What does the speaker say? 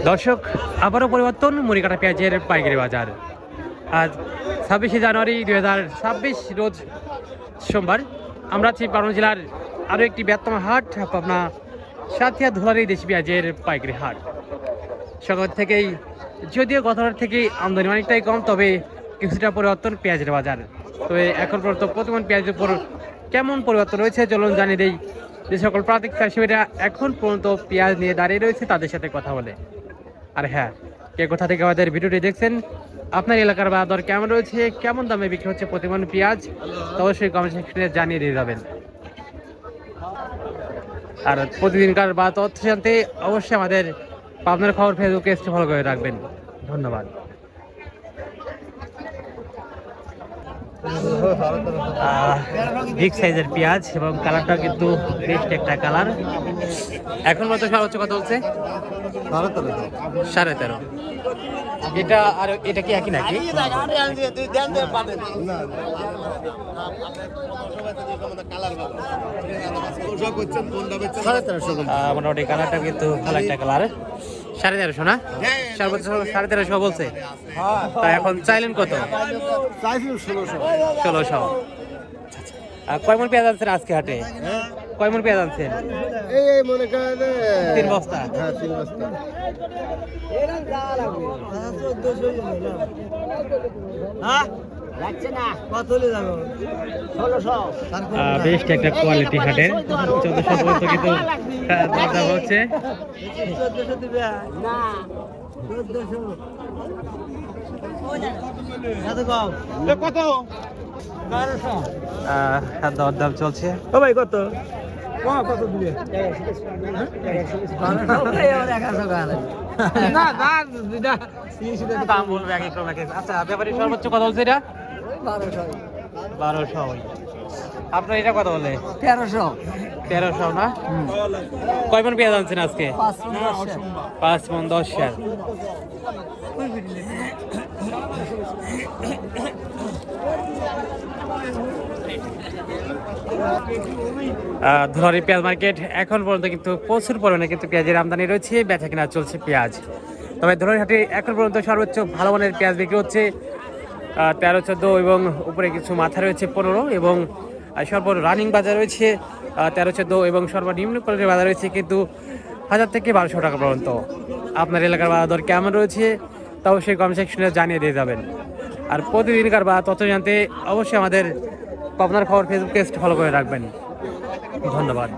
দর্শক, আবারও পরিবর্তন মুড়িকাটা পেঁয়াজের পাইকারি বাজার। আজ 26শে জানুয়ারি 2026 রোজ সোমবার। আমরা আছি পাবনা জেলার আরও একটি বৃহত্তম হাট, পাবনা সাথিয়া ধুলারি দেশি পেঁয়াজের পাইকারি হাট। সকাল থেকেই, যদিও গত হাট থেকেই আমদানি অনেকটাই কম, তবে কিছুটা পরিবর্তন পেঁয়াজের বাজার। তবে এখন পর্যন্ত প্রতিমন পেঁয়াজের উপর কেমন পরিবর্তন রয়েছে চলুন জানিয়ে দেই যে সকল প্রান্তিক চাষিরা এখন পর্যন্ত পেঁয়াজ নিয়ে দাঁড়িয়ে রয়েছে তাদের সাথে কথা বলে। আর হ্যাঁ, কে কোথা থেকে আমাদের ভিডিওটি দেখছেন, আপনার এলাকার বাজার কেমন রয়েছে, কেমন দামে বিক্রি হচ্ছে প্রতিমন পেঁয়াজ, তো অবশ্যই কমেন্ট সেকশনে জানিয়ে দিয়ে যাবেন। আর প্রতিদিনকার বা তথ্য জানতে অবশ্যই আমাদের পাবনার খবর ফেসবুক পেজটি ফলো করে রাখবেন। ধন্যবাদ। বিগ সাইজের পেঁয়াজ এবং কালারটা কিন্তু বেস্ট একটা কালার। এখন মতো সর্বোচ্চ কত বলছে? 13.5। এটা আর এটা কি একই নাকি? মোটামুটি কালারটা কিন্তু ভালো একটা কালার। 13.5 না? সর্বোচ্চ 13.5 বলছে। তা এখন চাইলেন কত? 1600। কয় মন পেঁয়াজ আনছেন আজকে হাটে? কয় মন পেঁয়াজ আনছেন? এই মনে করেন 3 বস্তা। হ্যাঁ 3 বস্তা। বেশ একটা কোয়ালিটি হাটের 1400 পর্যন্ত কিন্তু দাম হচ্ছে। দরদাম চলছে। ও ভাই কত? কত দিবে? দাম বলবে এক এক রকম এক এক। আচ্ছা, ব্যাপারী সর্বোচ্চ কত বলছে এটা? 1200। আপনার এটা কত বলে? 1300 না? কয় মন পেঁয়াজ আনছেন আজকে? 5 মন 10 শেয়ার। ধুলারি পেঁয়াজ মার্কেট এখন পর্যন্ত কিন্তু প্রচুর পরিমাণে কিন্তু পেঁয়াজের আমদানি রয়েছে, বেচা কিনা চলছে পেঁয়াজ। তবে ধুলারি হাটে এখন পর্যন্ত সর্বোচ্চ ভালো মানের পেঁয়াজ বিক্রি হচ্ছে 13-14 এবং উপরে কিছু মাথা রয়েছে 15 এবং সর্ব রানিং বাজার রয়েছে 13-14 এবং সর্বনিম্ন কোয়ালিটির বাজার রয়েছে কিন্তু 1000 থেকে 1200 টাকা পর্যন্ত। আপনার এলাকার বাজার দর কেমন রয়েছে তা অবশ্যই কমেন্ট সেকশনে জানিয়ে দিয়ে যাবেন। আর প্রতিদিনকার বা তথ্য জানতে অবশ্যই আমাদের পাবনার খবর ফেসবুক পেজটি ফলো করে রাখবেন। ধন্যবাদ।